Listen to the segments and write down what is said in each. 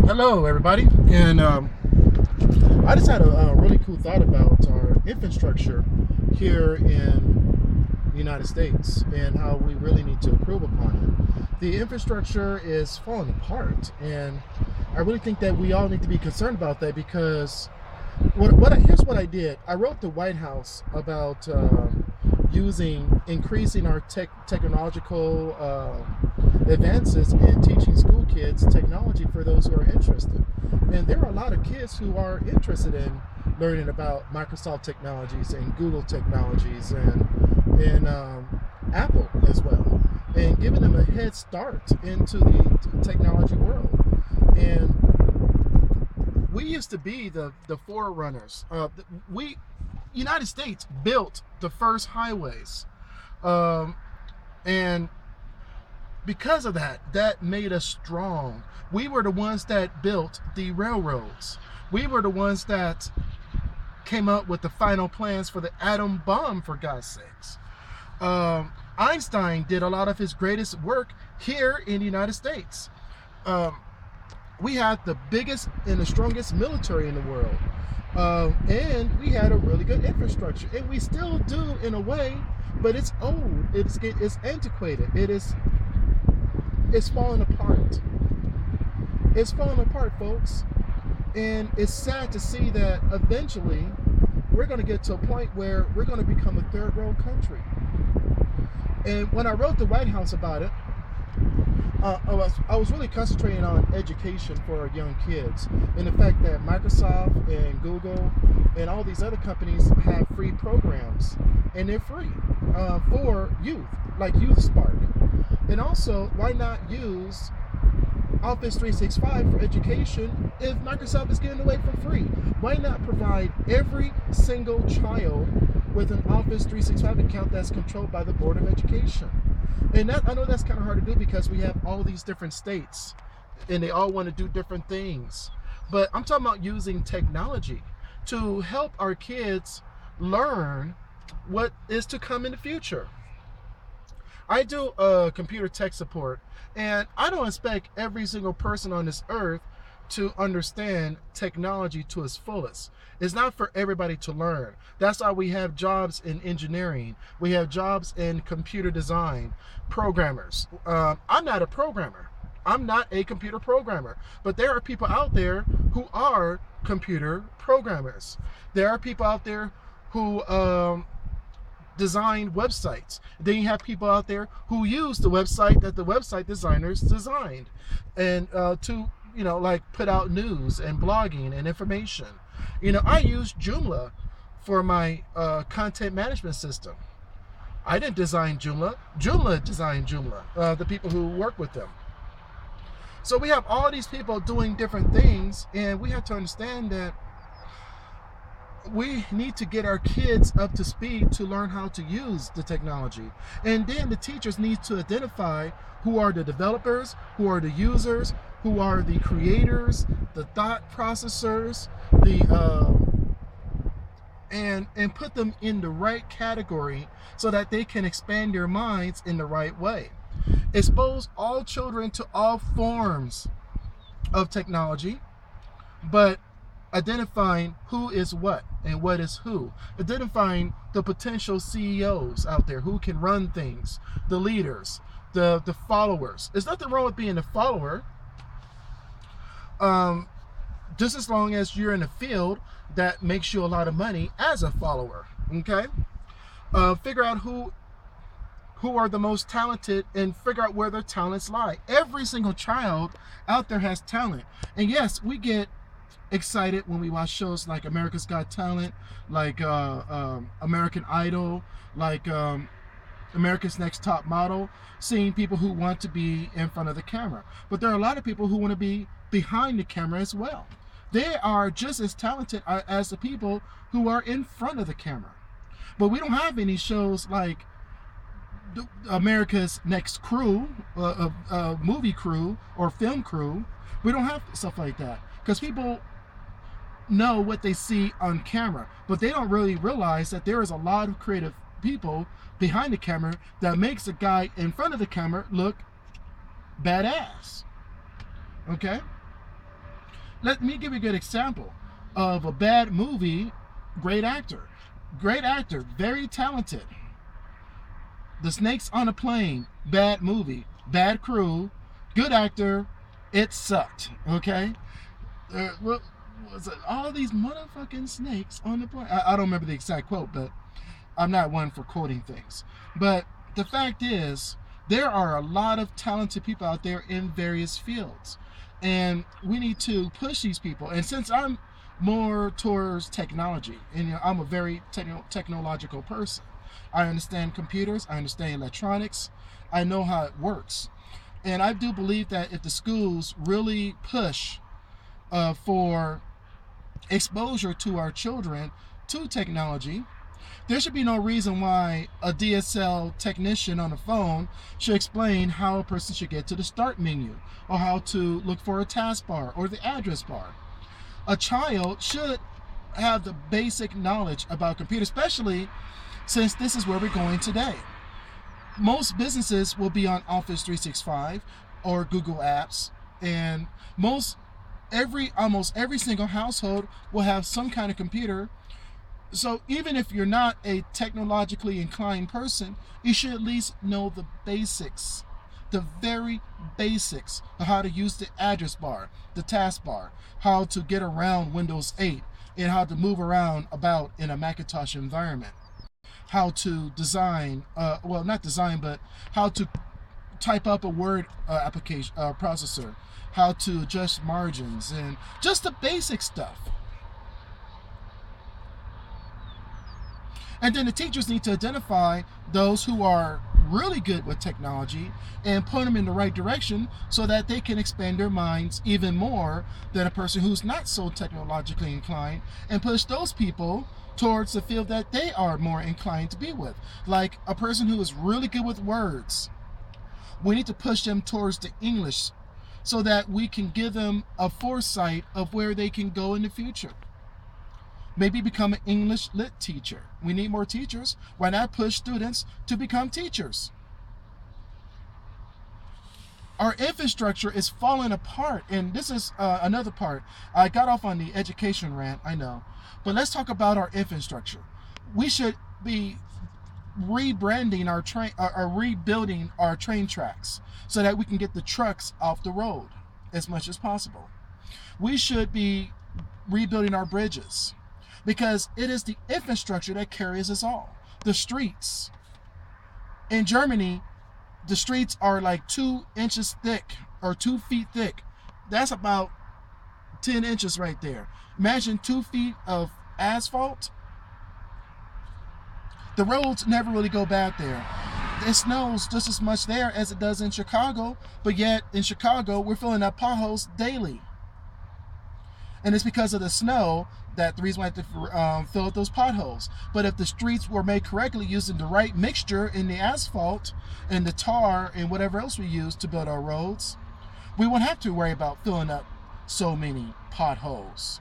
Hello, everybody. And I just had a really cool thought about our infrastructure here in the United States and how we really need to improve upon it. The infrastructure is falling apart, and I really think that we all need to be concerned about that because here's what I did. I wrote the White House about increasing our technological advances in teaching school kids technology for those who are interested. And there are a lot of kids who are interested in learning about Microsoft technologies and Google technologies and Apple as well, and giving them a head start into the technology world. And we used to be the forerunners. We United States built the first highways, and because of that made us strong. We were the ones that built the railroads. We were the ones that came up with the final plans for the atom bomb, for God's sakes. Einstein did a lot of his greatest work here in the United States. We had the biggest and the strongest military in the world. And we had a really good infrastructure. And we still do in a way, but it's old. It's antiquated. It's falling apart. It's falling apart, folks. And it's sad to see that eventually we're going to get to a point where we're going to become a third world country. And when I wrote the White House about it, I was really concentrating on education for our young kids and the fact that Microsoft and Google and all these other companies have free programs, and they're free for youth, like Youth Spark. And also, why not use Office 365 for education if Microsoft is giving away for free? Why not provide every single child with an Office 365 account that's controlled by the Board of Education? And I know that's kind of hard to do because we have all these different states and they all want to do different things. But I'm talking about using technology to help our kids learn what is to come in the future. I do computer tech support, and I don't expect every single person on this earth to understand technology to its fullest. It's not for everybody to learn. That's why we have jobs in engineering. We have jobs in computer design, programmers. I'm not a programmer. I'm not a computer programmer, but there are people out there who are computer programmers. There are people out there who design websites. Then you have people out there who use the website that the website designers designed, and to like put out news and blogging and information. I use Joomla for my content management system. I didn't design Joomla. Joomla designed Joomla, the people who work with them. So we have all these people doing different things, and we have to understand that we need to get our kids up to speed to learn how to use the technology. And then the teachers need to identify who are the developers, who are the users, who are the creators, the thought processors, and put them in the right category so that they can expand their minds in the right way. Expose all children to all forms of technology, but identifying who is what and what is who. Identifying the potential CEOs out there who can run things, the leaders, the followers. There's nothing wrong with being a follower, just as long as you're in a field that makes you a lot of money as a follower. Okay? Figure out who are the most talented and figure out where their talents lie. Every single child out there has talent. And yes, we get excited when we watch shows like America's Got Talent, like American Idol, like America's Next Top Model, seeing people who want to be in front of the camera. But there are a lot of people who want to be behind the camera as well. They are just as talented as the people who are in front of the camera. But we don't have any shows like America's Next Crew, movie crew or film crew. We don't have stuff like that because people know what they see on camera, but they don't really realize that there is a lot of creative people behind the camera that makes the guy in front of the camera look badass. Okay? Let me give you a good example of a bad movie, great actor. Great actor, very talented. The Snakes on a Plane, bad movie, bad crew, good actor, it sucked. Okay? What was it? All these motherfucking snakes on the plane. I don't remember the exact quote, but I'm not one for quoting things. But the fact is, there are a lot of talented people out there in various fields. And we need to push these people. And since I'm more towards technology, and I'm a very technological person, I understand computers, I understand electronics, I know how it works. And I do believe that if the schools really push for exposure to our children to technology, there should be no reason why a DSL technician on the phone should explain how a person should get to the start menu, or how to look for a taskbar or the address bar. A child should have the basic knowledge about computers, especially since this is where we're going today. Most businesses will be on Office 365 or Google Apps, and almost every single household will have some kind of computer. So even if you're not a technologically inclined person, you should at least know the basics, the very basics of how to use the address bar, the taskbar, how to get around Windows 8, and how to move around about in a Macintosh environment, how to design, well, not design, but how to type up a Word application processor, how to adjust margins, and just the basic stuff. And then the teachers need to identify those who are really good with technology and put them in the right direction so that they can expand their minds even more than a person who's not so technologically inclined, and push those people towards the field that they are more inclined to be with. Like a person who is really good with words, we need to push them towards the English so that we can give them a foresight of where they can go in the future. Maybe become an English lit teacher. We need more teachers. Why not push students to become teachers? Our infrastructure is falling apart, and this is another part. I got off on the education rant, I know, but let's talk about our infrastructure. We should be rebranding our train, or rebuilding our train tracks so that we can get the trucks off the road as much as possible. We should be rebuilding our bridges, because it is the infrastructure that carries us all. The streets. In Germany, the streets are like 2 inches thick, or 2 feet thick. That's about 10 inches right there. Imagine 2 feet of asphalt. The roads never really go bad there. It snows just as much there as it does in Chicago, but yet in Chicago, we're filling up potholes daily. And it's because of the snow that the reason why I have to fill up those potholes. But if the streets were made correctly, using the right mixture in the asphalt and the tar and whatever else we use to build our roads, we won't have to worry about filling up so many potholes.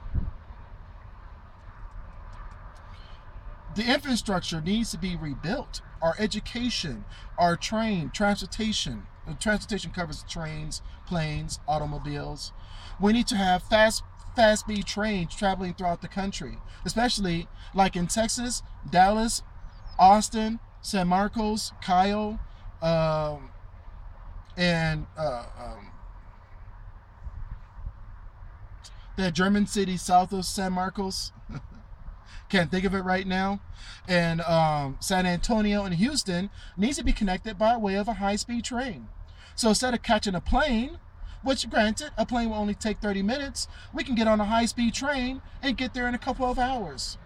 The infrastructure needs to be rebuilt. Our education, our transportation. Transportation covers trains, planes, automobiles. We need to have fast-speed trains traveling throughout the country, especially like in Texas, Dallas, Austin, San Marcos, Kyle, and the German city south of San Marcos. Can't think of it right now. And San Antonio and Houston needs to be connected by way of a high-speed train. So instead of catching a plane, which granted, a plane will only take 30 minutes, we can get on a high-speed train and get there in a couple of hours.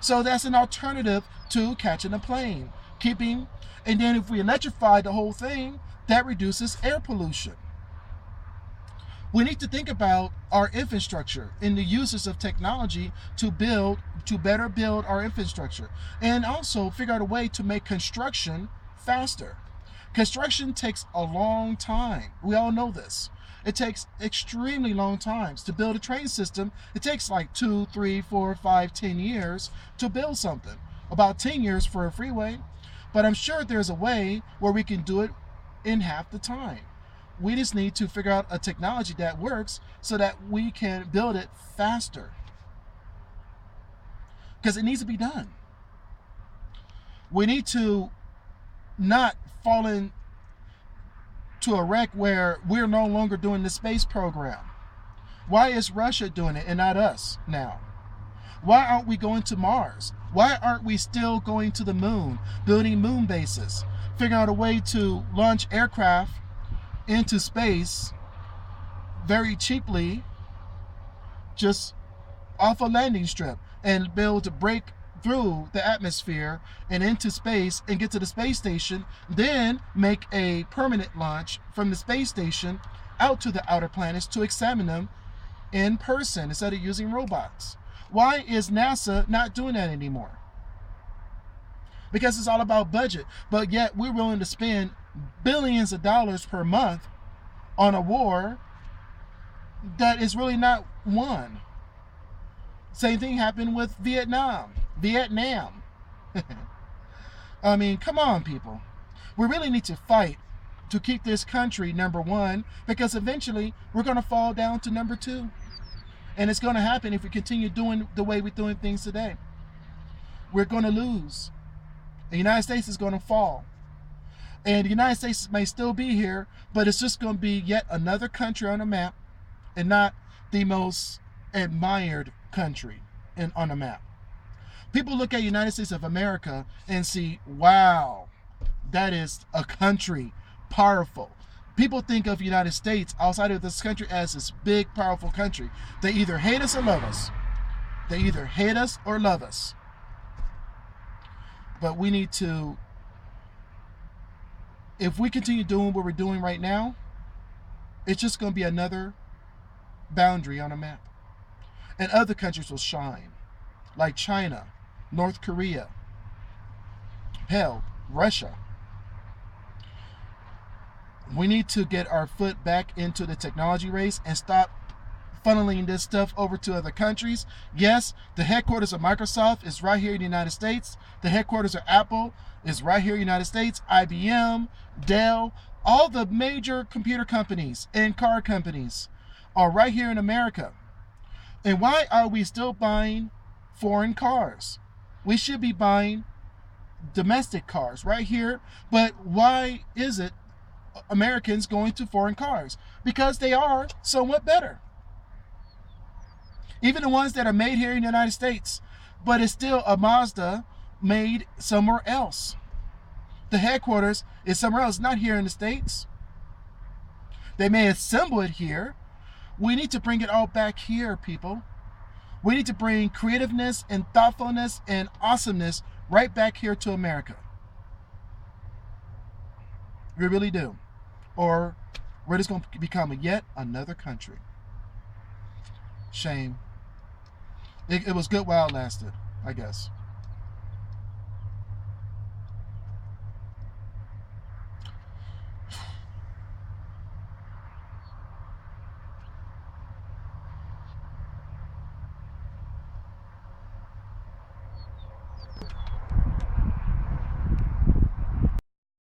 So that's an alternative to catching a plane. And then if we electrify the whole thing, that reduces air pollution. We need to think about our infrastructure and the uses of technology to better build our infrastructure, and also figure out a way to make construction faster. Construction takes a long time. We all know this. It takes extremely long times to build a train system. It takes like 2, 3, 4, 5, 10 years to build something. About 10 years for a freeway. But I'm sure there's a way where we can do it in half the time. we just need to figure out a technology that works so that we can build it faster. Because it needs to be done. We need to not fall into a wreck where we're no longer doing the space program. Why is Russia doing it and not us now? Why aren't we going to Mars? Why aren't we still going to the moon, building moon bases, figuring out a way to launch aircraft into space very cheaply, just off a landing strip, and be able to break through the atmosphere and into space and get to the space station, then make a permanent launch from the space station out to the outer planets to examine them in person instead of using robots? Why is NASA not doing that anymore? Because it's all about budget, but yet we're willing to spend billions of dollars per month on a war that is really not won. Same thing happened with Vietnam. I mean, come on, people. We really need to fight to keep this country number one, because eventually we're going to fall down to number two. And it's going to happen if we continue doing the way we're doing things today. We're going to lose. The United States is going to fall. And the United States may still be here, but it's just going to be yet another country on the map and not the most admired country on a map. People look at United States of America and see, wow, that is a country, powerful. People think of United States outside of this country as this big, powerful country. They either hate us or love us. They either hate us or love us. But we need to, if we continue doing what we're doing right now, it's just going to be another boundary on a map. And other countries will shine, like China, North Korea, hell, Russia. We need to get our foot back into the technology race and stop funneling this stuff over to other countries. Yes, the headquarters of Microsoft is right here in the United States. The headquarters of Apple is right here in the United States. IBM, Dell, all the major computer companies and car companies are right here in America. And why are we still buying foreign cars? We should be buying domestic cars right here. But why is it Americans going to foreign cars? Because they are somewhat better. Even the ones that are made here in the United States, but it's still a Mazda made somewhere else. The headquarters is somewhere else, not here in the States. They may assemble it here. We need to bring it all back here, people. We need to bring creativeness and thoughtfulness and awesomeness right back here to America. We really do. Or we're just going to become yet another country. Shame. It was good while it lasted, I guess.